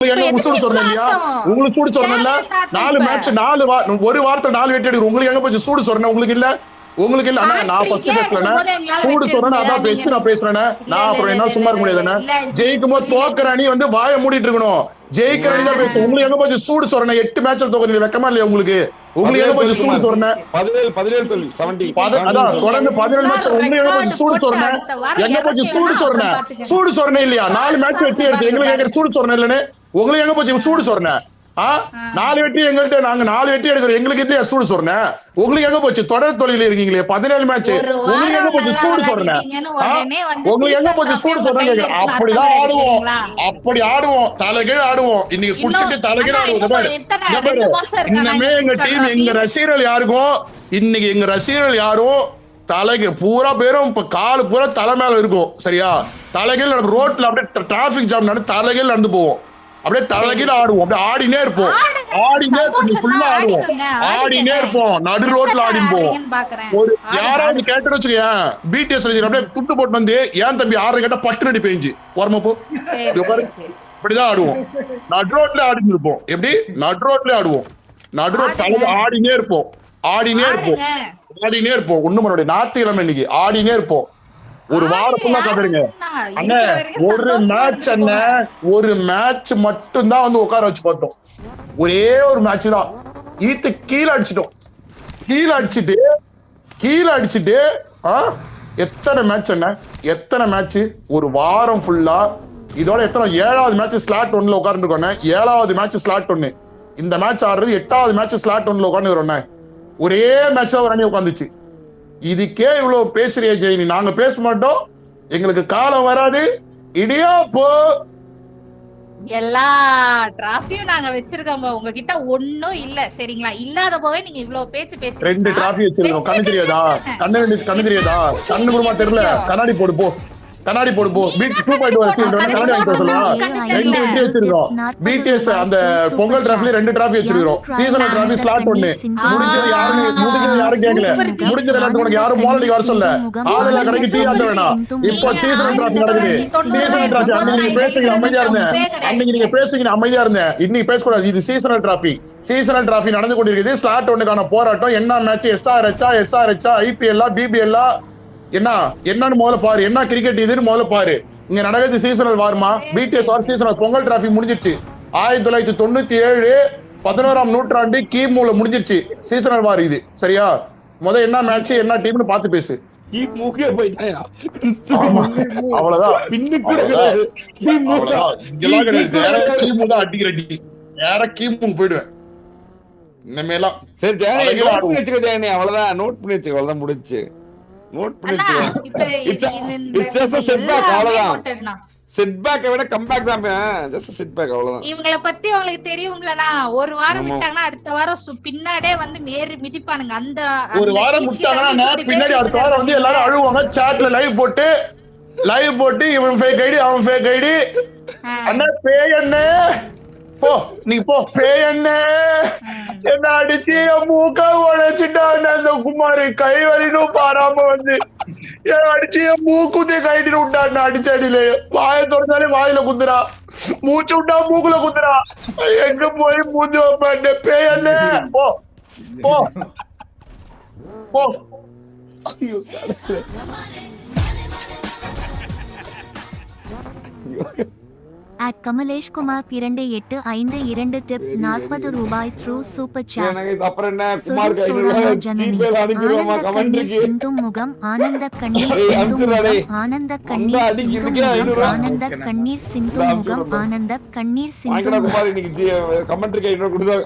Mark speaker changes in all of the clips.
Speaker 1: உங்களுக்கு சூடு சொன்னேன் இல்லையா? உங்களுக்கு சூடு சொன்னேன்ல? 4 மேட்ச் 4 ஒரு வாரத்துல 4 வெட்டி எடுக்கிறோம். உங்களுக்கு எங்க போச்சு சூடு சொன்னேன்? உங்களுக்கு இல்ல? உங்களுக்கு இல்ல? நான் ஃபர்ஸ்ட் பேசுறேன். சூடு சொன்னேன் அதான் பேச்சு நான் பேசுறேன். நான் அப்புறம் என்ன சும்மா இருக்க முடியாதுண்ணே. ஜெயிக்கும் போது தோக்குற அணி வந்து வாயை மூடிட்டு இருக்கணும். ஜெயிக்கிற அணி தான் பேச்சு. உங்களுக்கு எங்க போச்சு சூடு சொன்னேன்? 8 மேட்ச்ல தோக்குறீங்க, வெக்கமா இல்லையா உங்களுக்கு? உங்களுக்கு எங்க போச்சு சூடு சொன்னேன்?
Speaker 2: 17 தோல்வி 70
Speaker 1: அதான் தொடர்ந்து 17 மேட்ச். உங்களுக்கு எங்க போச்சு சூடு சொன்னேன்? எங்க போச்சு சூடு சொன்னேன்? சூடு சொன்னேன் இல்லையா? 4 மேட்ச் வெட்டி எடுத்து எங்களுக்கு எங்க சூடு சொன்னேன் இல்லன்னு? உங்களுக்கு எங்க போச்சு சூடு சொன்னேன்? 4 வெட்டி எங்கள்கிட்ட நாங்க 4 வெட்டி எடுக்கிறோம். எங்களுக்கு இல்லையா சூடு சொன்னேன்? உங்களுக்கு எங்க போச்சு? தொடர் தொழில இருக்கீங்களே 17 மேட்ச். உங்களுக்கு எங்க போச்சு சூடு சொன்னேன்? உங்களுக்கு எங்க போச்சு சூடு சொன்னேன்? அப்படிதான் ஆடுவோம், அப்படி ஆடுவோம், தலைகீழ ஆடுவோம். இன்னைக்கு குடிச்சிட்டு தலைகீழ ஆடுவோம். இன்னமே எங்க டீம் எங்க ரசிகர்கள் யாருக்கும் இன்னைக்கு எங்க ரசிகர்கள் யாரும் தலைக்கு பூரா பேரும் இப்ப காலு பூரா தலை மேல இருக்கும். சரியா? தலைகீழ ரோட்ல அப்படியே டிராபிக் ஜாம் நடந்து தலைகீழ நடந்து போவோம். அப்படியே தலைகீழ ஆடுவோம். அப்படியே ஆடினே இருப்போம். ஆடினே ஃபுல்லா ஆடுவோம். ஆடினே இருப்போம். நடு ரோட்ல ஆடின்னு போவோம். ஒரு யாராவது கேட்டு வச்சுக்கேன் பிடிஎஸ் அப்படியே துட்டு போட்டு வந்து ஏன் தம்பி 6 கேட்டா பட்டுனடி பேஞ்சு வரமப்போ இப்படிதான் ஆடுவோம். நடு ரோட்ல ஆடின்னு இருப்போம். எப்படி நடு ரோட்ல ஆடுவோம். நடு ரோட் தலையில ஆடினே இருப்போம். ஆடினே இருப்போம். ஆடினே இருப்போம். ஒண்ணு மறுபடி ஞாயிற்றுக்கிழமை இன்னைக்கு ஆடினே இருப்போம். ஒரு வாரம் ஃபுல்லா கதறுங்க அண்ணே. ஒரு மேட்ச் அண்ணன், ஒரு மேட்ச் மட்டும் தான் வந்து உட்கார வச்சு பார்த்தோம். ஒரே ஒரு மேட்ச் தான். ஈத்து கீழே அடிச்சிட்டோம். கீழே அடிச்சுட்டு எத்தனை மேட்ச் அண்ணன்? எத்தனை மேட்ச் ஒரு வாரம் ஃபுல்லா? இதோட எத்தனை 7வது மேட்ச் ஸ்லாட் 1ல உட்கார்ந்துருக்கோண்ணே. 7வது மேட்ச் ஸ்லாட் 1. இந்த மேட்ச் ஆடுறது 8வது மேட்ச் ஸ்லாட் 1ல உட்காந்துக்கிறோண்ணே. ஒரே மேட்ச் தான் ஒரு அணி உட்காந்துச்சு. இதுக்கே இவ்வளவு பேசுறிய ஜெயினி. நாங்க பேச மாட்டோம், எங்களுக்கு காலம் வராது. இடியாப்போ
Speaker 3: எல்லா டிராஃபியும் நாங்க வச்சிருக்கோம். உங்ககிட்ட ஒண்ணும் இல்ல சரிங்களா? இல்லாத போவே நீங்க இவ்வளவு பேச்சு பேசுறீங்க.
Speaker 1: 2 டிராஃபி வச்சிருக்கோம். கண்ணு தெரியாதா? கண்ணு தெரியாதா? கண்ணு குடுமா தெரியல. கண்ணாடி போடு போ. கண்ணாடி போடு போ. பீட் 2.0 வச்சிருக்கோம். கண்ணாடி வாங்கி சொல்லலாம். 2 வெட்டி வச்சிருக்கோம். பிடிஎஸ் அந்த பொங்கல் டிராஃபில 2 டிராஃபி வச்சிருக்கோம். Seasonal trophy slot 1. முடிஞ்சது யாரும் கேட்கல. முடிஞ்சது எல்லாத்துக்கும் உனக்கு யாரும் மோனடிக்கு வர சொல்ல. ஆளுல கடைக்கு டீ ஆட்ட வேணாம். இப்போ சீசனல் டிராஃபி நடக்குது. சீசனல் டிராஃபி அன்னைக்கு நீங்க பேசுங்க அமைதியா இருந்தேன். இன்னைக்கு பேசக்கூடாது. இது சீசனல் டிராஃபி. சீசனல் டிராஃபி நடந்து கொண்டிருக்குது. ஸ்லாட் 1க்கான போராட்டம். என்ன மேட்ச்? எஸ்ஆர்ஹெச்சா ஐபிஎல் பிபிஎல் என்னன்னு முதல்ல பாரு. என்ன கிரிக்கெட் இதுன்னு முதல்ல பாரு. இங்க நடக்குது சீசனல் வார்மா. பிடிஎஸ் ஆர் சீசனல் பொங்கல் டிராஃபி முடிஞ்சிருச்சு. 1997 11ஆம் நூற்றாண்டு கிமுல முடிஞ்சிருச்சு சீசனல் வார் இது. சரியா? முதல்ல என்ன மேட்ச் என்ன டீம்னு பார்த்து பேசு. அவ்வளவுதான். போயிடுவேன் இனிமேலாம்.
Speaker 2: சரி ஜெயனி நோட் பண்ணி வச்சுக்க. ஜெயனி அவ்வளவுதான் நோட் பண்ணி வச்சுக்க. அவ்வளவுதான் முடிச்சு. நோட் பண்ணி வச்சுக்க. இட்ஸ் ஜஸ்ட் a setback அவ்வளவுதான். செட்பேக்கை விட கம்பேக் தான். ஜஸ்ட் செட்பேக் அவ்வளவுதான்.
Speaker 3: இவங்கள பத்தி உங்களுக்கு தெரியும்லனா? ஒரு வாரம் விட்டாங்கன்னா அடுத்த வாரம் பின்னாடியே வந்து மேரி மிதிப்பானுங்க. அந்த
Speaker 1: ஒரு வாரம் விட்டாங்கன்னா பின்னாடி அடுத்த வாரம் வந்து எல்லாரும் அழுவாங்க. சாட்ல லைவ் போட்டு இவன் ஃபேக் ஐடி அவன் ஃபேக் ஐடி. அண்ணா பேய் அண்ணே போ, நீ போ பேய் அண்ணே. என்ன அடிச்சு மூக்க உடைச்சிட்டான் அந்த குமாரு. கை வலினும் பாராம வந்து அடிச்சு மூக்குத்தே கைட்டு விட்டான். அடிச்ச அடியில வாயை தொடர்ந்தாலே வாயில குத்துறா, மூச்சு விட்டா மூக்குல குத்துறா. எங்க போய் மூச்சு வைப்ப பேய் அண்ணே? போ போ போ.
Speaker 4: At Kamalesh Kumar 2852 tip 40 ரூபாய் through super chat.
Speaker 2: அப்புறம் என்ன குமார் கையில ஜீபேல அனுப்பிடுவாமா கமெண்ட்க்கு.
Speaker 4: சிந்தும் முகம் ஆனந்த கண்ணீர். ஆனந்த கண்ணீர். ஆனந்த கண்ணீர் சிந்தும் முகம் ஆனந்த கண்ணீர் சிந்தும்.
Speaker 2: வாங்கடா குமார் இன்னைக்கு கமெண்ட்க்கு இன்னொரு கொடுத்தா.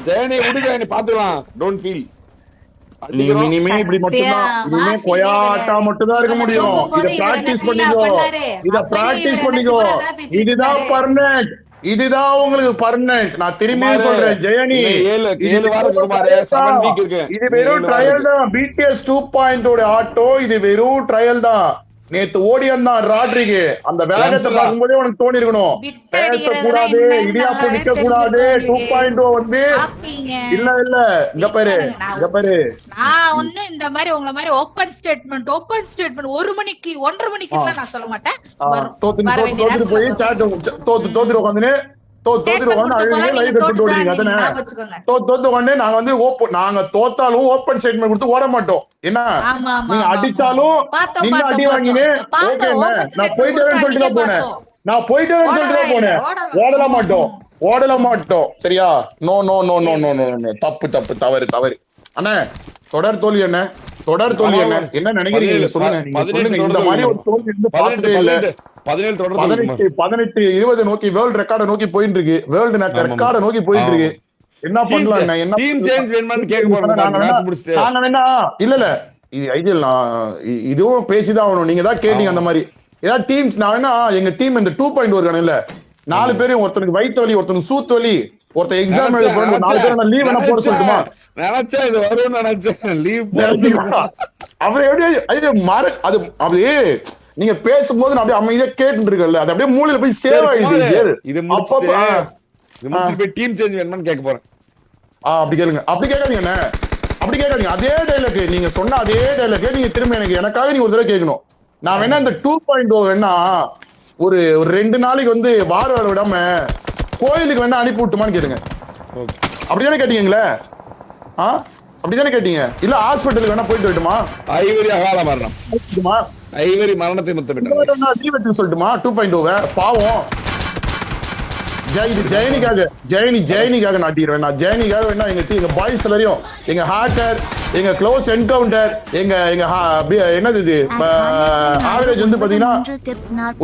Speaker 2: ஜெயனி உடுங்க பாத்துக்கலாம். Don't feel.
Speaker 1: இனிமே இப்படி மட்டும்தான். இனிமே கொயாட்டா மட்டும் தான் இருக்க முடியும். இத பிராக்டிஸ் பண்ணிக்கோ. இதுதான் பர்மனன்ட். இதுதான் உங்களுக்கு பர்மனன்ட். நான் திரும்பியும் சொல்றேன் ஜெயனி,
Speaker 2: 7 வாரம் குமார் 7 வீக் இருக்கு.
Speaker 1: இது வெறும் ட்ரையல் தான். பிடிஎஸ் 2.0 ஆட்டோ இது வெறும் ட்ரையல் தான். நேத்து ஓடியான் ராட்ரிக்கு அந்த வேகத்தை பார்க்கும்போதே உனக்கு தோணி இருக்கணும். பேசக்கூடாது, இடியாப்பு நிக்க கூடாது. 2.0 வந்து இல்ல இங்க பாரு.
Speaker 3: நான் ஒண்ணும் இந்த மாதிரி உங்கள மாதிரி ஓபன் ஸ்டேட்மெண்ட் 1 மணிக்கு 1:30 மணிக்கு நான் சொல்ல மாட்டேன்.
Speaker 1: தோத்துட்டு போய் சாட் தோத்துட்டு உட்காந்துன்னு நாங்க தோத்தாலும் ஓபன் ஸ்டேட்மெண்ட் கொடுத்து ஓட மாட்டோம். என்ன நீங்க அடிச்சாலும் நீங்க அடி வாங்கினே நான் போயிட்டேன்னு சொல்லிட்டு தான் போனேன். ஓடல மாட்டோம். சரியா? No no no no no no no. தப்பு தவறு அண்ணா. தொடர் தோல்வி என்ன நினைக்கிறீங்க சொல்லுங்க. இந்த மாதிரி ஒரு தோல்வி இருந்து பார்த்ததே இல்ல. 18 20 நோக்கி வேர்ல்ட் ரெக்கார்ட நோக்கி போயிட்டு இருக்கு. வேர்ல்ட் ரெக்கார்ட நோக்கி போயிட்டு இருக்கு. என்ன பண்ணலாம்? என்ன டீம் சேஞ்ச் வேணும்னு கேட்க போறோம். மேட்ச் முடிச்சிட்டு நாங்க வேணா இல்ல இது ஐடியல். இதுவும் பேசிதான் ஆகணும். நீங்க தான் கேட்டீங்க அந்த மாதிரி ஏதாவது டீம்ஸ். நான் வேணா எங்க டீம் இந்த 2.0 இருக்கானு இல்ல 4 பேரும் ஒருத்தனுக்கு வயிற்று வலி, ஒருத்தனுக்கு சூத்து வலி, ஒருத்தர் எக்ஸாம் எழுத போற 4 பேர் நான் லீவ் வேணா போட சொல்லட்டுமா?
Speaker 2: நினைச்சேன் இது வரும்னு நினைச்சேன். லீவ்
Speaker 1: அவர் எப்படி அது அப்படியே நீங்க பேசும்போது நான் அப்படியே அமைதியா கேட்டு இருக்கல. அது அப்படியே மூளையில போய் சேவ் ஆயிடுது.
Speaker 2: இது முடிச்சு போய் டீம் சேஞ்ச் வேணும்னு கேட்க போறேன்.
Speaker 1: அப்படி கேளுங்க. அப்படி கேட்காதீங்க. அதே டைலாக் நீங்க சொன்ன அதே டைலாக் நீங்க திரும்ப எனக்காக நீங்க ஒரு தடவை கேட்கணும். நான் வேணா இந்த 2.0 வேணா ஒரு 2 நாளைக்கு வந்து வார வேலை விடாம கோயிலுக்கு வேணா அனுப்பி விட்டுமான்னு கேளுங்க. அப்படிதானே கேட்டீங்களே? அப்படிதானே கேட்டீங்க? இல்ல ஹாஸ்பிட்டலுக்கு வேணா போயிட்டு வரட்டுமா?
Speaker 2: ஐவரி அகால மரணம். ஐவரி மரணத்தை
Speaker 1: முத்தமிட்டு சொல்லட்டுமா? 2.0 பாவம் ஜெயனிக்காக நாட்டிடுவேன். நான் ஜெயனிக்காக வேணா எங்க பாய்ஸ் எல்லாரையும் எங்க ஹேக்கர், எங்க க்ளோஸ் என்கவுண்டர், எங்க என்னது இது ஆவரேஜ் வந்து பாத்தீங்கன்னா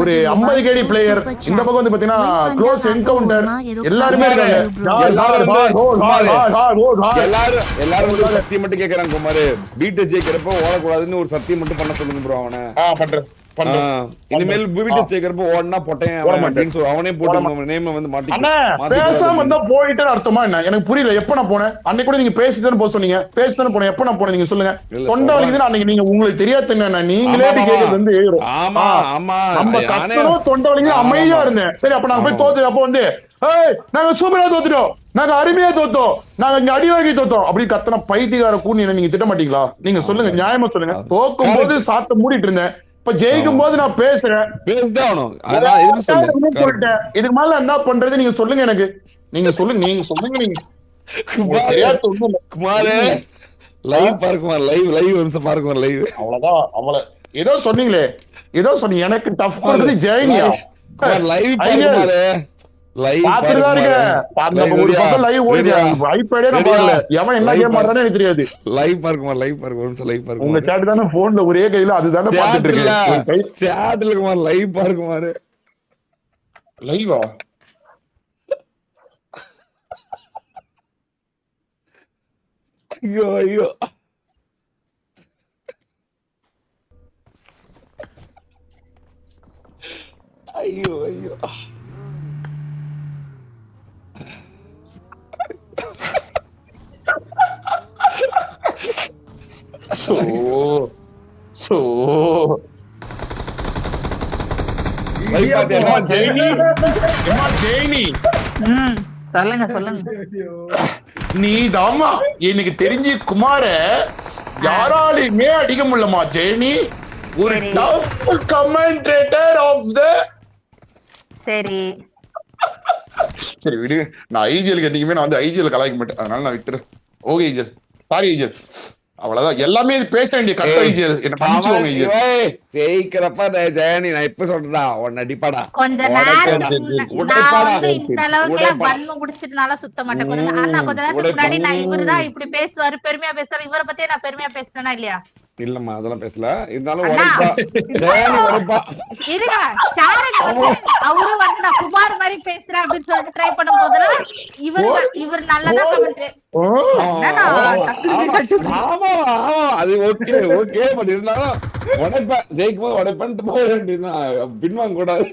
Speaker 1: ஒரு 50 KD பிளேயர். இந்த பக்கம் வந்து பாத்தீங்கன்னா க்ளோஸ் என்கவுண்டர் எல்லாருமே இருக்காங்க.
Speaker 2: எல்லாரும் சத்தியம் மட்டும் கேக்குறாங்க. குமார் பீட் ஜெயிக்கிறப்ப ஓடக்கூடாதுன்னு ஒரு சத்தியம் மட்டும் பண்ண சொல்லுங்க ப்ரோ. அவனை பண்றேன். இனிமேல் வீட்டு சேர்க்கிறப்ப ஓடனா போட்டேன் அவனே போட்டு நேம வந்து
Speaker 1: பேசாம இருந்தா போயிட்டு அர்த்தமா என்ன? எனக்கு புரியல. எப்ப நான் போனேன்? அன்னைக்கு கூட நீங்க பேசிட்டு போக சொன்னீங்க. பேசிட்டு போனேன். எப்ப நான் போனேன் நீங்க சொல்லுங்க. தொண்டை வலிக்குது அன்னைக்கு நீங்க உங்களுக்கு தெரியாதுங்க. நீங்களே கேக்குறது வந்து நம்ம கத்தணும் தொண்டை வலிக்குது அமைதியா இருந்தேன். சரி அப்ப நாங்க போய் தோத்து அப்ப வந்து நாங்க சூப்பரா தோத்துட்டோம், நாங்க அருமையா தோத்தோம், நாங்க இங்க அடி வாங்கி தோத்தோம் அப்படி கத்தன பைத்தியக்கார கூணி நீங்க திட்ட மாட்டீங்களா? நீங்க சொல்லுங்க, நியாயமா சொல்லுங்க. தோக்கும் போது சாத்த மூடிட்டு இருந்தேன், இப்ப ஜெயிக்கும் போது நான் பேசுறேன். சொல்லிட்டேன். இதுக்கு மேல என்ன பண்றது நீங்க சொல்லுங்க. எனக்கு நீங்க சொல்லுங்க. நீங்க
Speaker 2: குமாரே லைவ் பாருக்குமார், லைவ் வம்சம் பாருக்குமார் லைவ்.
Speaker 1: அவ்வளவுதான். அவ்வளவு ஏதோ சொன்னீங்களே, ஏதோ சொன்னீங்க. எனக்கு டஃப் கொடுத்தது ஜெயனியா.
Speaker 2: லைவ் பாருக்குமாரே, லைவ்
Speaker 1: பாத்துதான் இருக்கேன். ஒரு பக்கம் லைவ் ஓடுது. ஐபேடே நான் பார்க்கல. எவன் என்ன கேம் ஆடுறானே எனக்கு தெரியாது.
Speaker 2: லைவ் பாருக்குமார், லைவ் பாருங்க. ஒரு நிமிஷம் லைவ் பாருங்க.
Speaker 1: உங்க சாட் தானே போன்ல ஒரே கையில அதுதானே பாத்துட்டு இருக்கேன்.
Speaker 2: சாட்ல குமார் லைவ் பாருக்குமார்.
Speaker 1: லைவா?
Speaker 2: ஐயோ ஐயோ ஐயோ ஐயோ.
Speaker 1: நீதாமா எனக்கு தெரிஞ்சு குமார யாராலையுமே அடிக்க முடியலமா. ஜெயனி ஒரு டஃப் கமெண்டேட்டர் ஆஃப் த. சரி விடு. நான் ஐஜிஎல் என்னைக்குமே நான் வந்து ஐஜிஎல் கலாய்க்க மாட்டேன். அதனால நான் விட்டுறேன். Okay IGL, sorry IGL. அவ்வளவுதான். எல்லாமே பேச வேண்டிய கட்ட ஐஜிஎல். என்ன பண்ணிச்சுக்கோங்க ஐஜிஎல்.
Speaker 2: ஜெயிக்கிறப்ப ஜெயனி நான் இப்ப சொல்றேன்டா, உன்னை அடிப்பாடா.
Speaker 3: கொஞ்ச நேரம் இந்த அளவுக்கு பண்ணு குடிச்சிட்டனால சுத்த மாட்டேன். கொஞ்ச நேரத்துக்கு முன்னாடி நான் இவருதான் இப்படி பேசுவாரு, பெருமையா பேசுவாரு, இவரை பத்தியே நான் பெருமையா பேசுறேனா இல்லையா?
Speaker 2: இல்லம்மா அதெல்லாம் பேசல. இருந்தாலும் உடைப்பா ஜெயனி உடைப்பா
Speaker 3: இருங்க. அவரும் வந்து நான் குமார் மாதிரி பேசுறேன் அப்படின்னு சொல்லிட்டு ட்ரை பண்ணும் போதெல்லாம் இவர் நல்லதா கமெண்ட்.
Speaker 2: அது ஓகே ஓகே. பட் இருந்தாலும் உடைப்பேன். ஜெயிக்கும் போது உடைப்பேன்ட்டு போக வேண்டியதுதான், பின்வாங்க கூடாது.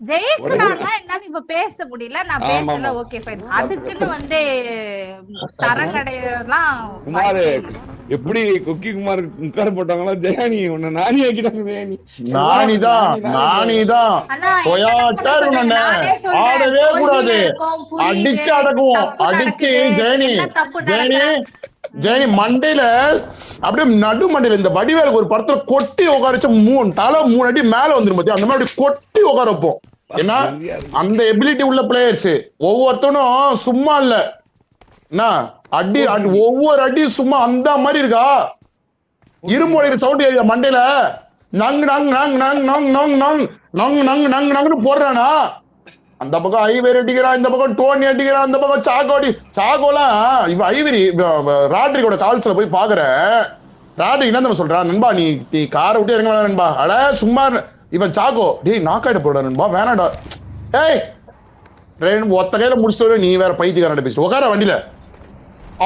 Speaker 3: ஜெயிச்சுனால என்னால இப்ப பேச முடியல, நான் பேசல. Okay fine. அதுக்குன்னு வந்து சரணடையலாம்.
Speaker 2: குமார் எப்படி கொக்கி குமார் உட்கார போட்டாங்களோ ஜெயானி உன்னை நானி ஆக்கிட்டாங்க ஜெயானி.
Speaker 1: நானிதான்
Speaker 3: அண்ணா,
Speaker 1: கொயாட்டா இருக்கணும்
Speaker 3: நானே சொல்றேன்,
Speaker 1: ஆடவே கூடாது
Speaker 3: இருக்கும், புரியுது.
Speaker 1: அடிச்சு அடக்குவோம்
Speaker 3: தப்பு
Speaker 1: அடிச்சு
Speaker 3: நடக்குது,
Speaker 1: ஜெயனி
Speaker 3: என்ன தப்பு
Speaker 1: ஜெயனி
Speaker 3: நடக்குது?
Speaker 1: ஜெயனி மண்டையில அப்படியே நடு மண்டையில இந்த வடிவேலுக்கு ஒரு படத்துல கொட்டி உட்கார தலை 3 அடி மேல வந்துரும் பாத்தியா அந்த மாதிரி கொட்டி உட்கார வைப்போம். ஏன்னா அந்த எபிலிட்டி உள்ள பிளேயர்ஸ் ஒவ்வொருத்தனும் சும்மா இல்ல என்ன அடி ஒவ்வொரு அடி சும்மா அந்த மாதிரி இருக்கா இரும்பு உடைக்கிற சவுண்ட் ஏரியா மண்டையில நங்கு நங் நங் நங் நங் நங் நங் நங் நங் நங் நங்னு போடுறானா அந்த பக்கம் ஐவரி அடிக்கிறான் இந்த பக்கம் டோனி அடிக்கிறான் அந்த பக்கம் சாகோலாம் இப்ப ஐவரி ராட்ரிகோட கால்ஸ்ல போய் பாக்குறேன். ராட்ரி என்ன நம்ம சொல்றான் நண்பா நீ காரை விட்டு இறங்க வேணாம் நண்பா அட சும்மா இவன் சாகோ டேய் நாக்காயிட போடா நண்பா வேணாடா ஏய் ஒத்த கையில முடிச்சுட்டு நீ வேற பைத்தியக்காரன் பேசிட்டு உட்கார வண்டியில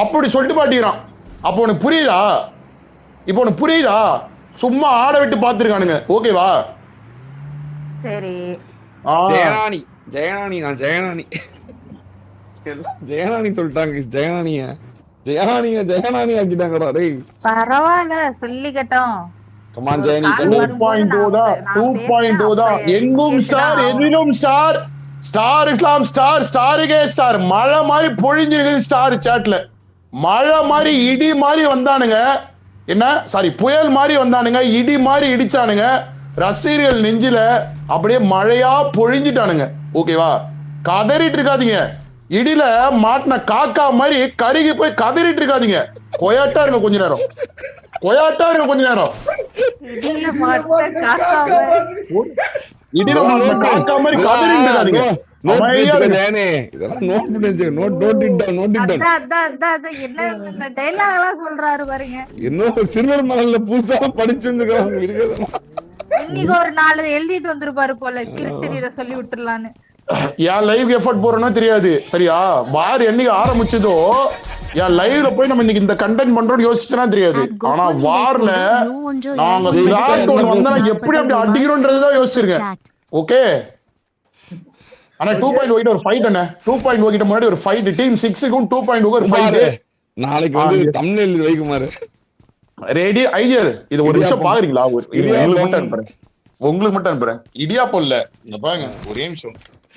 Speaker 1: அப்படி சொல்லிட்டு பாட்டிக்கிறான். அப்போ உனக்கு புரியுதா சும்மா ஆட விட்டு பாத்துருக்கானுங்க ஓகேவா.
Speaker 3: சரி
Speaker 2: ஜெயராணி ஜெயராணி நான் ஜெயராணி ஜெயராணி சொல்லிட்டாங்க ஜெயராணி ஆக்கிட்டாங்கடா டேய்.
Speaker 3: பரவாயில்ல சொல்லிக்கட்டும்.
Speaker 2: கமான் ஜெயனி
Speaker 1: 2.0 தான் 2.0 தான் எங்கும் ஸ்டார் எதிலும் ஸ்டார் ஸ்டார் இஸ்லாம் ஸ்டாருக்கே ஸ்டார் மழை மாதிரி பொழிஞ்சிருக்கு ஸ்டார் சாட்ல மழை மாதிரி இடி மாதிரி வந்தானுங்க என்ன சாரி புயல் மாதிரி வந்தானுங்க இடி மாதிரி இடிச்சானுங்க ரசிகர்கள் நெஞ்சில அப்படியே மழையா பொழிஞ்சிட்டானுங்க ஓகேவா. கதறிட்டு இருக்காதீங்க இடியில மாட்டின காக்கா மாதிரி கருகி போய் கதறிட்டு இருக்காதீங்க கொயாட்டா இருங்க கொஞ்ச நேரம் இடியில மாட்டின காக்கா மாதிரி கதறிட்டு இருக்காதீங்க.
Speaker 2: சிறுவர் மலர்ல புதுசா படிச்சிருந்துக்கிறாங்க
Speaker 3: இன்னைக்கு ஒரு 4 எழுதிட்டு வந்துருப்பாரு போல கிரிட்டு இத சொல்லி விட்டுறலான்னு.
Speaker 1: என் லைவ் எஃபர்ட் போறேன்னா தெரியாது சரியா வார் என்னைக்கு ஆரம்பிச்சதோ என் லைவ்ல போய் நம்ம இன்னைக்கு இந்த கண்டென்ட் பண்றோம்னு யோசிச்சுனா தெரியாது. ஆனா வார்ல நாங்க வந்தா எப்படி அப்படி அடிக்கிறோம்ன்றதுதான் யோசிச்சிருக்கேன் ஓகே. ஆனா 2.0 கிட்ட ஒரு ஃபைட் என்ன 2.0 கிட்ட முன்னாடி ஒரு ஃபைட் டீம் 6க்கும் 2.0 ஒரு ஃபைட்
Speaker 2: நாளைக்கு வந்து தம்ப்நெயில் வைக்குமாறு
Speaker 1: ரெடி ஐயர் இது ஒரு நிமிஷம் பாக்குறீங்களா உங்களுக்கு மட்டும் அனுப்புறேன் இடியாப்பம் இல்ல இங்க பாருங்க ஒரே நிமிஷம்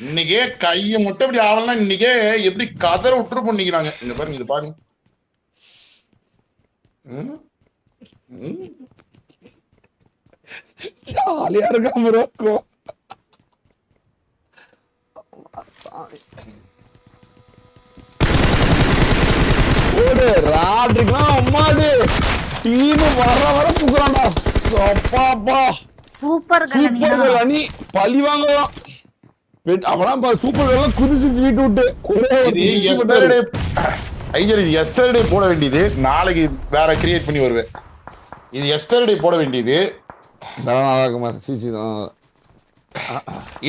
Speaker 1: இன்னைக்கே கையை மட்டும் இப்படி ஆவலாம் இன்னைக்கே எப்படி கதற விட்டுரு பண்ணிக்கிறாங்க இங்க பாருங்க இது பாருங்க
Speaker 2: ஜாலியா இருக்கா ப்ரோ ராட்ரிக்லாம் அம்மாது டீம் வர புகுறான்டா சப்பாப்பா
Speaker 3: சூப்பர்
Speaker 2: அணி பழி வாங்கலாம் அவனா சூப்பர் எல்லாம் குதிச்சு வீட்டு விட்டு
Speaker 1: இது எஸ்டர்டே போட வேண்டியது நாளைக்கு வேற கிரியேட் பண்ணி வருவேன். இது எஸ்டர்டே போட வேண்டியது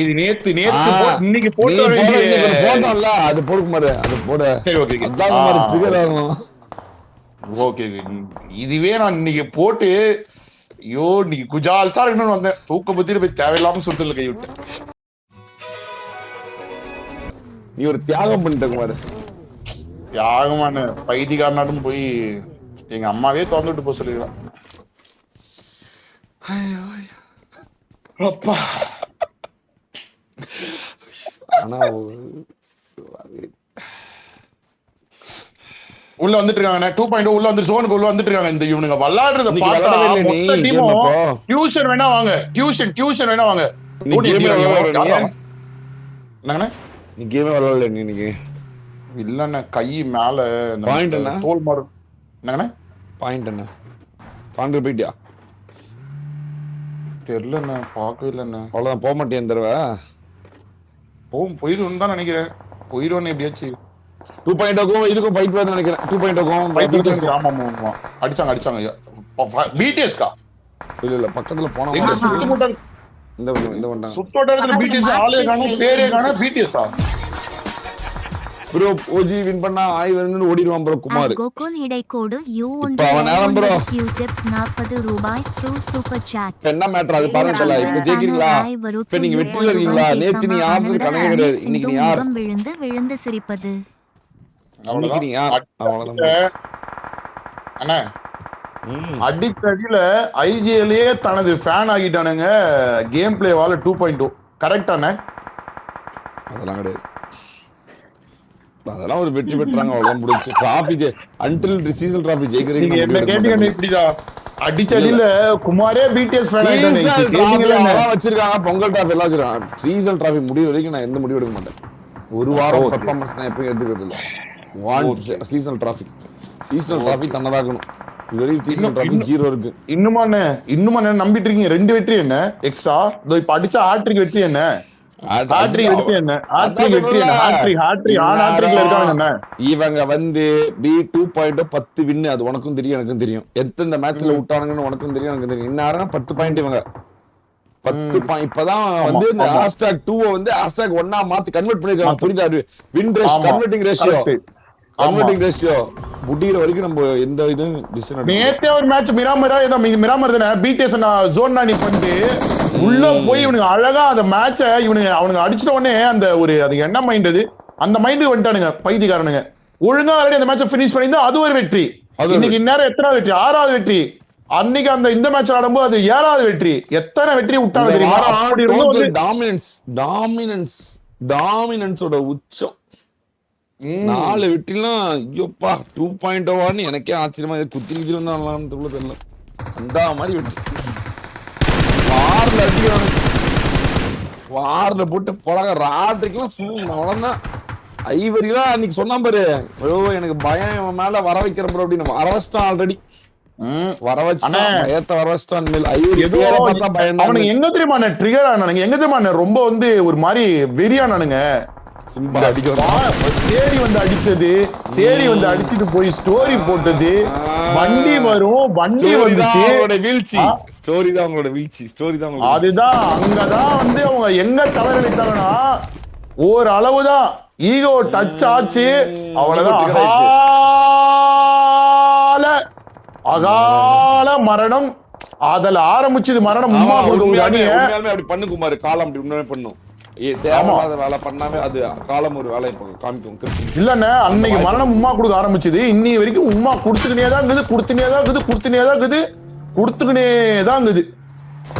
Speaker 1: இது நேத்து இன்னைக்கு போட வேண்டியது
Speaker 2: போட்டோம்ல அது போடுக்குமாரு அது போட
Speaker 1: சரி ஓகே ஓகே இதுவே நான் இன்னைக்கு போட்டு ஐயோ இன்னைக்கு குஜால்சா இருக்கணும்னு வந்தேன் தூக்க பத்திட்டு போய் தேவையில்லாம சுத்தல கை விட்டேன்.
Speaker 2: நீ ஒரு தியாகம் பண்ணிட்ட குமார்
Speaker 1: தியாகமான பைத்தியக்காரனாட்டும் போய் எங்க அம்மாவே திறந்துட்டு போக சொல்லிடுறான். அப்பா
Speaker 2: ஆனா
Speaker 1: உள்ள வந்துட்டு இருக்காங்க 2.0 உள்ள வந்து ஜோனுக்கு உள்ள வந்துட்டு இருக்காங்க. இந்த இவனுங்க விளையாடுறத பார்த்தா மொத்த டீமும் டியூஷன் வேணா வாங்க டியூஷன் வேணா வாங்க என்னங்கண்ணே
Speaker 2: நீ கேமே விளையாடல இன்னைக்கு
Speaker 1: இல்லண்ணே கை மேல தோல் மாறு என்னங்கண்ணே
Speaker 2: பாயிண்ட் என்ன காண்டு போயிட்டியா
Speaker 1: தெரியலண்ணே பார்க்கவே இல்லண்ணே
Speaker 2: அவ்வளவுதான் போக மாட்டேன் இந்த தடவை
Speaker 1: போயிடுன்னு தான் நினைக்கிறேன் போயிடுவோன்னு எப்படியாச்சு
Speaker 2: 2.0க்கும் இதுக்கும் ஃபைட் வருதுன்னு நினைக்கிறேன் 2.0க்கும்
Speaker 1: ஆமா அடிச்சாங்க பிடிஎஸ்கா
Speaker 2: இல்ல பக்கத்துல போனா இந்த வந்தாங்க
Speaker 1: சுத்தோட்டத்துல பிடிஎஸ் ஆளே காணோம் பேரே காணோம் பிடிஎஸ்ஆ
Speaker 2: ப்ரோ ஓஜி வின் பண்ணா ஆய் வந்து ஓடிடுவான் ப்ரோ குமார்
Speaker 4: கோகுல் இடைக்கோடு $40 த்ரூ சூப்பர் சாட்
Speaker 2: என்ன மேட்டர் அது பாருங்க சொல்ல இப்ப ஜெயிக்கிறீங்களா இப்ப நீங்க வெற்றில இருக்கீங்களா நேத்து நீ யாருக்கு கணக்கு கிடையாது இன்னைக்கு நீ யார்
Speaker 4: விழுந்து சிரிப்பது
Speaker 1: அவ்வளவுதான் அண்ணா அடிச்ச அடியில ஐஜிஎல்லே தனது ஃபேன் ஆகிட்டானுங்க கேம் பிளேவால 2.2 கரெக்டானே?
Speaker 2: அதெல்லாம் கிடையாது, அதெல்லாம் ஒரு வெற்றி பெற்றாங்க அவ்வளவுதான் முடிஞ்சு. டிராஃபி அன்டில் சீசன் டிராஃபி
Speaker 1: நீங்க என்ன கேட்டீங்க இப்படிதான் அடிச்ச அடியில குமாரே பிடிஎஸ் ஃபேன்
Speaker 2: வச்சிருக்காங்க, பொங்கல் டிராஃபி எல்லாம் வச்சிருக்காங்க. சீசன் டிராஃபி முடிவு வரைக்கும் நான் எந்த முடிவு எடுக்க மாட்டேன். ஒரு வாரம் பெர்ஃபார்மன்ஸ் நான் எப்பயும் எடுத்துக்கிறது இல்லை. சீசனல் டிராஃபி தன்னதாக்கணும். இது வரைக்கும் சீசனல் டிராஃபி 0 இருக்கு.
Speaker 1: இன்னுமா நம்பிட்டு இருக்கீங்க? 2 வெற்றி என்ன எக்ஸ்ட்ரா? இப்ப அடிச்ச ஹாட்ரிக் வெற்றி என்ன?
Speaker 2: இவங்க வந்து பி 2.0 10 வின்னு. அது உனக்கும் தெரியும் எனக்கும் தெரியும். எந்தெந்த மேட்ச்ல விட்டானுங்கன்னு உனக்கும் தெரியும் எனக்கும் தெரியும். இன்னும் 10 பாயிண்ட் இவங்க 10 இப்பதான் வந்து இந்த ஹேஷ்டாக் 2 வந்து ஹேஷ்டாக் 1 மாத்தி கன்வெர்ட் பண்ணிருக்காங்க. புரியுதா? வின் ரேஷ் கன்வெர்ட்டிங் ரேஷியோ முடிகிற வரைக்கும் நம்ம எந்த இதுவும் டிசிஷன்.
Speaker 1: நேத்தே ஒரு மேட்ச் மிராமர் தானே பிடிஎஸ் ஜோன் நீ பண்ணிட்டு உள்ள போய் இவனுக்கு அழகா அந்த மேட்ச அவனுங்க அடிச்சிட்ட உடனே அந்த ஒரு அது என்ன மைண்ட் அது அந்த மைண்டுக்கு வந்துட்டானுங்க பைத்தியக்காரனுங்க. ஒழுங்கா அந்த மேட்ச பினிஷ் பண்ணியிருந்தா அது ஒரு வெற்றி. இன்னைக்கு இந்நேரம் எத்தனாவது வெற்றி? 6வது வெற்றி. அன்னைக்கு அந்த இந்த மேட்ச் ஆடும்போது அது 7வது வெற்றி. எத்தனை வெற்றி விட்டாங்க தெரியுமா?
Speaker 2: டாமினன்ஸோட உச்சம் 4 வெற்றிலாம். ஐயோப்பா 2.0 எனக்கே ஆச்சரியமா குத்தி நிக்கிறோம் தெரியல. அந்த மாதிரி வெற்றி வார்ல போட்டு பழக ராத்திரிக்கெல்லாம் அவ்வளவுதான். ஐவரிலாம் அன்னைக்கு சொன்னா பாரு, எனக்கு பயம் மேல வர வைக்கிற ப்ரோ அப்படின்னு வர வச்சிட்டான். ஆல்ரெடி வர வச்சிட்டான். எங்க தெரியுமா ட்ரிகர் ஆனானுங்க? எங்க தெரியுமா ரொம்ப வந்து ஒரு மாதிரி வெறியானானுங்க. தேடி வந்து அடிச்சது, தேடி வந்து அடிச்சுட்டு போய் ஸ்டோரி போட்டது. வண்டி வரும், வண்டி வந்துச்சு. வீழ்ச்சி ஸ்டோரி தான் அவங்களோட வீழ்ச்சி.
Speaker 1: அதுதான் அங்கதான் வந்து அவங்க எங்க தவறளித்தாங்கன்னா ஒரு அளவுதான் ஈகோ டச் ஆச்சு. அவ்வளவுதான் அகால மரணம். அதுல ஆரம்பிச்சது மரணம்.
Speaker 2: அப்படி பண்ணு குமார், காலம் அப்படி உண்மையே பண்ணும். தேவையில்லாத வேலை பண்ணாவே அது காலம் ஒரு வேலை காமிக்கும்.
Speaker 1: இல்லண்ணே அன்னைக்கு மரணம் உமா கொடுக்க ஆரம்பிச்சது. இன்னி வரைக்கும் உமா கொடுத்துக்கினேதான் இருக்குது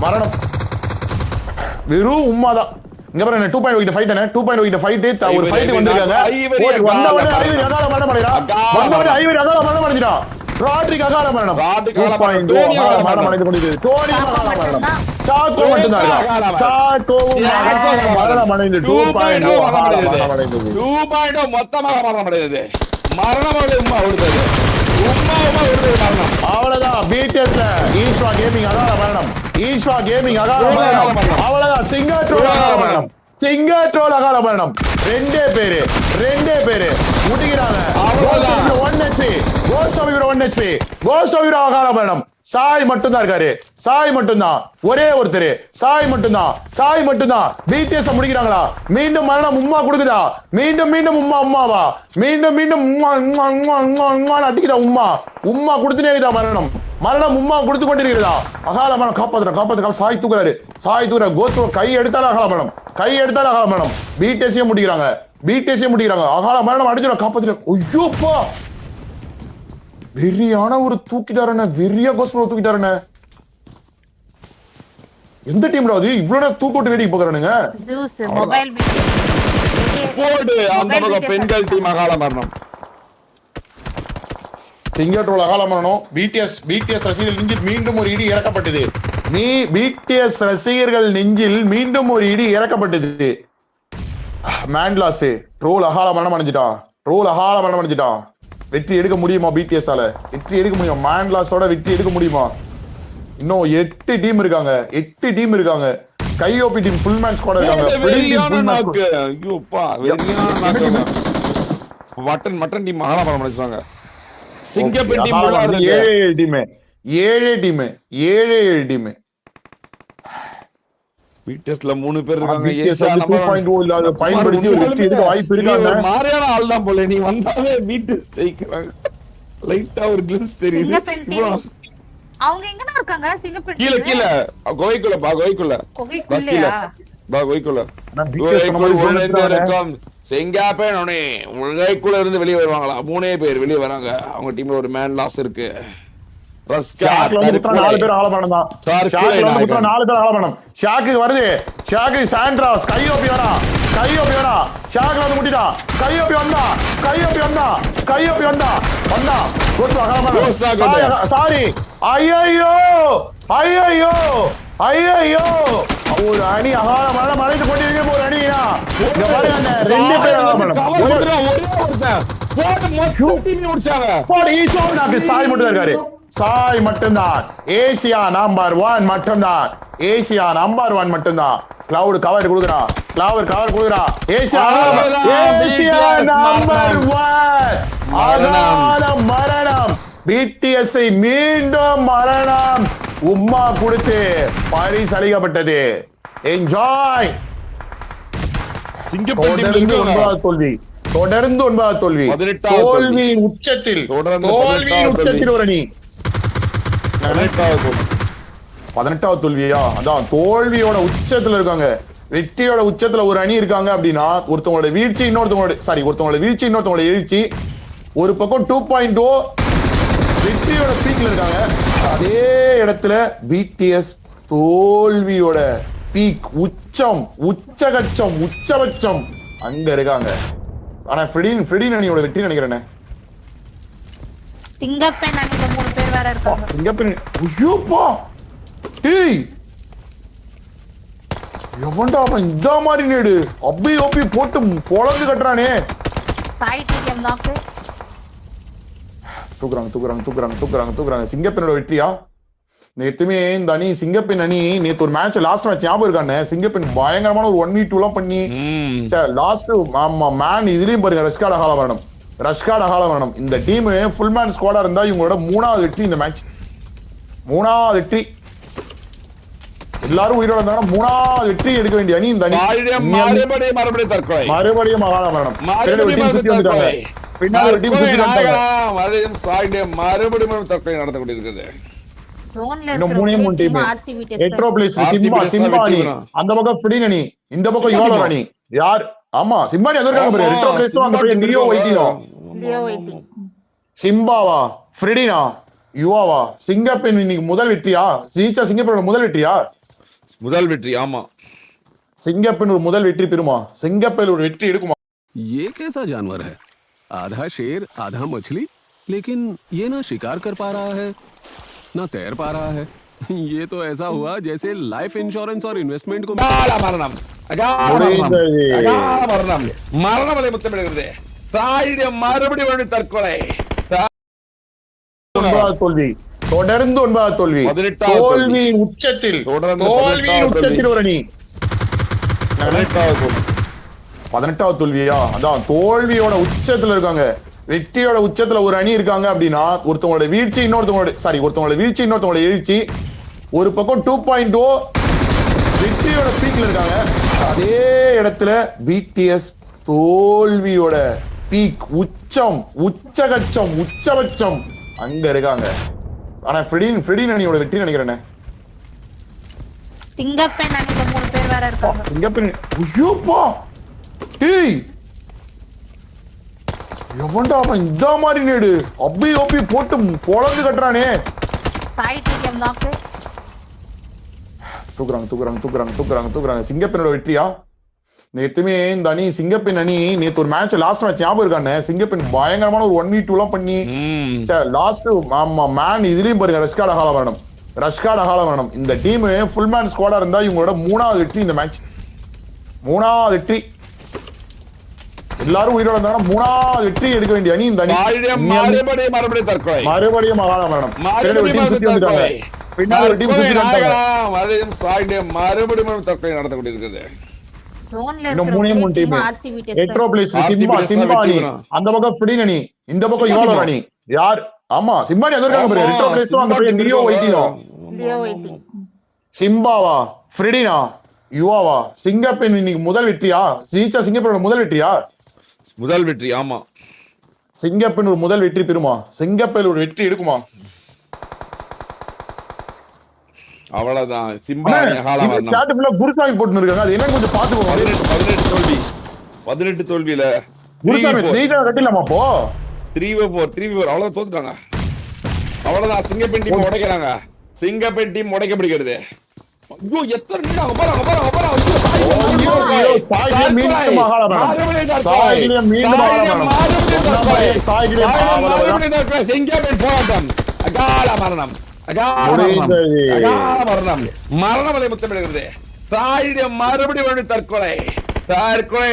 Speaker 1: மரணம். வெறும் உமாதான். இங்க பாருங்க 2.0 ஃபைட் என்ன 2.0 ஃபைட் ஒரு ஃபைட் வந்திருக்காங்க. வந்தவனே ஐவரி அகால மரணம் அடைறான். ராட்ரிக் அகால மரணம். டோனி மரணம் அடைந்து கொண்டிருக்கிறது. டோனி அகால மரணம். சாக்கோ மட்டும்தான் மரணம் அடைந்து
Speaker 2: 2.0 மொத்தமாக மரணம் அடைந்தது. மரணம் உமா விடுதது.
Speaker 1: அவ்வளவுதான். பிடிஎஸ்ல ஈஸ்வா கேமிங் அகால மரணம். அவ்வளவுதான். சிங்கர் ட்ரோல் அகால மரணம். ரெண்டே பேரு முடிக்கிறாங்க. கோஸ்டோவிரோ அகால மரணம். சாய் மட்டும்தான் இருக்காரு. ஒரே ஒருத்தர் சாய் மட்டும்தான். பிடிஎஸ் முடிக்கிறாங்களா? மீண்டும் மரணம் உம்மா கொடுக்குதா? மீண்டும் உம்மாவா? மீண்டும் அடிக்கிறா உம்மா கொடுத்துனே இருக்குதா? மரணம் உம்மா கொடுத்து கொண்டிருக்கிறதா? அகால மரணம். காப்பாத்துற சாய் தூக்குறாரு. கோஸ்டோ கை எடுத்தாலும் அகால மரணம். பிடிஎஸ் முடிக்கிறாங்க. அகால மரணம் அடிச்சிடும். காப்பாத்துற. ஐயோப்பா வெறியான ஒரு தூக்கிட்டாருன்னு. வெறியா கோஸ்டோ தூக்கிட்டாருன்னு. எந்த டீம்ல அது இவ்வளவு தூக்கிட்டு வேடிக்கை பாக்குறானுங்க?
Speaker 2: பெண்கள் டீம் அகால மரணம்.
Speaker 1: சிங்கர் ட்ரோல் அகால மரணம். பிடிஎஸ் ரசிகர்கள் நெஞ்சில் மீண்டும் ஒரு இடி இறக்கப்பட்டது. பிடிஎஸ் ரசிகர்கள் நெஞ்சில் மீண்டும் ஒரு இடி இறக்கப்பட்டது. மேண்ட்லாஸ் ட்ரோல் அகால மரணம் அடைஞ்சிட்டான். வெற்றி எடுக்க முடியுமா? பிடிஎஸ் ஆல வெற்றி எடுக்க முடியுமா? மேண்ட்லாஸோட வெற்றி எடுக்க முடியுமா? இன்னும் 8 டீம் இருக்காங்க. கையோபி டீம் ஃபுல் மேன் ஸ்குவாட் இருக்காங்க.
Speaker 2: மட்டன் டீம் அகால மரணம் அடைச்சாங்க. Singapore team
Speaker 1: 7 team.
Speaker 2: பிடிஎஸ்ல 3 பேர் இருக்காங்க.
Speaker 1: பயன்படுத்தி வாய்ப்பு இருக்காங்க.
Speaker 2: மாறியான ஆள் தான் போல. நீ வந்தாலே வீட்டு ஜெயிக்கிறாங்க. லைட்டா ஒரு கிளிம்ஸ் தெரியுது.
Speaker 3: அவங்க எங்கனா இருக்காங்க? சிங்கப்பூர்
Speaker 2: கீழ கோவைக்குள்ள சிங்கப்பூர் இருந்து வெளியே வருவாங்களா? 3 பேர் வெளியே வராங்க. அவங்க டீம்ல ஒரு மேன் லாஸ் இருக்கு.
Speaker 1: ஷாக்ல வந்து குத்துறா 4 பேர் ஆலமரம் தான். ஷாக்ல வந்து குத்துறா 4 பேர் ஆலமரம். ஷாக்கு வருது. ஷாக்கு சாண்ட்ரா கையோப்பி வரா. கையோப்பி வரா. ஷாக்ல வந்து முட்டிடா. கையோப்பி வந்தா. கையோப்பி வந்தா. கையோப்பி வந்தா. வந்தா. கோஸ்ட் ஆலமரம். சாரி. ஐயையோ. ஐயையோ. ஐயோ ஒரு அணி அகால மறைத்து கொண்டிருக்கிற ஒரு அணியா இங்க பாருங்க அந்த ரெண்டு பேர் சாய் மட்டும் இருக்காரு. சாய் மட்டும்தான் ஏசியா நம்பர் 1 மட்டும்தான். ஏசியா நம்பர் 1 மட்டும்தான். கிளவுட் கவர் கொடுக்குறான். கிளவுட் கவர் கொடுக்குறான். ஏசியா நம்பர் 1 அகால மரணம். பிடிஎஸ் மீண்டும் மரணம் உம்மா கொடுத்து பரிசு அளிக்கப்பட்டது. என்ஜாய். தோல்வி தொடர்ந்து 9வது தோல்வி. தோல்வியின் உச்சத்தில் ஒரு அணி. 18வது தோல்வியா? அதான் தோல்வியோட உச்சத்துல இருக்காங்க. வெற்றியோட உச்சத்துல ஒரு அணி இருக்காங்க அப்படின்னா ஒருத்தவங்களோட வீழ்ச்சி ஒருத்தவங்களோட வீழ்ச்சி இன்னொருத்தவங்களோட எழுச்சி. ஒரு பக்கம் 2.0 வெற்றியோட பீக்ல இருக்காங்க. அதே இடத்துல பிடிஎஸ் தோல்வியோட பீக் உச்சம் உச்சபட்சம் அங்க இருக்காங்க. ஆனா ஃப்ரெடின் அணியோட வெற்றி நினைக்கிறேன்.
Speaker 3: சிங்கப்பெண் அணியில 3 பேர் வேற இருக்காங்க.
Speaker 1: சிங்கப்பெண் ஐயோப்பா டேய் எவன்டா அவன் இந்த மாதிரி நேடு அப்பி போட்டு பொளந்து கட்டுறானே.
Speaker 3: சாய் டிஎம் நாக்கு
Speaker 1: தூக்குறாங்க. சிங்கப்பெண்ணோட வெற்றியா? நேத்துமே இந்த அணி சிங்கப்பெண் அணி நேத்து ஒரு மேட்ச் லாஸ்ட் மேட்ச் ஞாபகம் இருக்கானே. சிங்கப்பெண் பயங்கரமான ஒரு 1v2 எல்லாம் பண்ணி லாஸ்ட் மேன் இதுலயும் பாருங்க ரஷ்கார்ட் அகால மரணம். இந்த டீம் ஃபுல் மேன் ஸ்குவாடா இருந்தா இவங்களோட 3வது வெற்றி இந்த மேட்ச். 3வது வெற்றி. எல்லாரும் உயிரோட இருந்தாங்கன்னா 3வது வெற்றி எடுக்க வேண்டிய அணி இந்த அணி. மறுபடியும் அகால மரணம். அந்த பக்கம் ஃப்ரீன் அணி, இந்த பக்கம் யோலோ அணி. யார்? ஆமா சிம்பானி அது இருக்காங்க பாரு. ரெட்ரோ பிளேஸ் அந்த பக்கம் லியோ வைட்டினோ. சிம்பாவா ஃப்ரெடினா யுவாவா? சிங்கப்பெண் இன்னைக்கு முதல் வெற்றியா? சிங்கப்பெண்ணோட முதல் வெற்றியா?
Speaker 2: முதல் வெற்றி. ஆமா
Speaker 1: சிங்கப்பெண் ஒரு முதல் வெற்றி பெறுமா? சிங்கப்பெண் ஒரு வெற்றி எடுக்குமா?
Speaker 5: ये कैसा जानवर है? आधा शेर आधा मछली, लेकिन ये ना शिकार कर पा रहा है ना तैर पा रहा है। ये तो ऐसा हुआ जैसे लाइफ इंश्योरेंस और इन्वेस्टमेंट को
Speaker 2: மரணம் முத்தமிடுகிறது. சாயிட மறுபடியும் தற்கொலை.
Speaker 1: தோல்வி தொடர்ந்து 9வது தோல்வி. தோல்வியின் உச்சத்தில் ஒரு அணி. 18வது தோல்வியா? அதான் தோல்வியோட உச்சத்துல இருக்காங்க. வெற்றியோட உச்சத்துல ஒரு அணி இருக்காங்க அப்படின்னா ஒருத்தவங்களோட வீழ்ச்சி இன்னொருத்தவங்களோட எழுச்சி. ஒரு பக்கம் 2.0 வெற்றியோட பீக்ல இருக்காங்க. அதே இடத்துல பிடிஎஸ் தோல்வியோட பீக் உச்சபட்சம் அங்க இருக்காங்க. ஆனா ஃப்ரெடின் அணியோட வெற்றி நினைக்கிறேன்.
Speaker 3: சிங்கப்பெண் அணியில 3 பேர் வேற இருக்காங்க.
Speaker 1: சிங்கப்பெண் ஐயோப்பா டேய் எவன்டா அவன் இந்த மாதிரி நேடு அப்பி போட்டு பொளந்து கட்டுறானே.
Speaker 3: சாய் டிஎம் நாக்கு
Speaker 1: தூக்குறாங்க. சிங்கப்பெண்ணோட வெற்றியா? நேத்துமே இந்த அணி சிங்கப்பெண் அணி நேத்து ஒரு மேட்ச் லாஸ்ட் மேட்ச் ஞாபகம் இருக்கானே. சிங்கப்பெண் பயங்கரமான ஒரு 1v2 எல்லாம் பண்ணி லாஸ்ட் மேன் இதுலயும் பாருங்க ரஷ்கார்ட் அகால மரணம். இந்த டீம் ஃபுல் மேன் ஸ்குவாடா இருந்தா இவங்களோட 3வது வெற்றி இந்த மேட்ச். 3வது வெற்றி. எல்லாரும் உயிரோட இருந்தாங்கன்னா 3வது வெற்றி எடுக்க வேண்டிய அணி இந்த அணி. மறுபடியும் அகால மரணம்.
Speaker 2: மறுபடியும் தற்கொலை நடந்து கொண்டிருக்கிறது.
Speaker 1: அந்த பக்கம் ஃப்ரெடின் அணி, இந்த பக்கம் யோலோ அணி. யார்? ஆமா சிம்பானி அது இருக்காங்க பாரு. ரெட்ரோ பிளேஸ் அந்த பக்கம் லியோ வைட்டினோ. சிம்பாவா ஃப்ரெடினா யுவாவா? சிங்கப்பெண் இன்னைக்கு முதல் வெற்றியா? சிங்கப்பெண்ணோட முதல் வெற்றியா?
Speaker 2: முதல் வெற்றி. ஆமா
Speaker 1: சிங்கப்பெண் ஒரு முதல் வெற்றி பெறுமா? சிங்கப்பெண் ஒரு வெற்றி எடுக்குமா?
Speaker 2: அவ்வளவுதான். சிம்பானி
Speaker 1: சாட் ஃபுல்லா குருசாமி போட்டு இருக்காங்க. அது என்ன கொஞ்சம் பாத்துக்கோங்க.
Speaker 2: 18 தோல்வியில
Speaker 1: குருசாமி ஜெயிச்சா கட்டிடலாமா? அப்போ
Speaker 2: 3v4 அவ்வளவு தோத்துட்டாங்க. அவ்வளவுதான். சிங்கப்பெண் டீம் உடைக்கிறாங்க. சிங்கப்பெண் டீம் உடைக்கப்படுகிறது. ஐயோ எத்தனை மீன் அங்க பாரு, அங்க பாரு, அங்க பாரு.
Speaker 1: ஐயோ, சாய்கிலே மீண்டும் மகாலபுரம். சாய்கிலே மீண்டும் மகாலபுரம். சாய்கிலே மகாலபுரம்.
Speaker 2: சிங்கப்பெண் போராட்டம். அகால மரணம். அகால மரணம். மரணமலை முத்தமிடுகிறது. சாயிடம் மறுபடியும் தற்கொலை. தற்கொலை.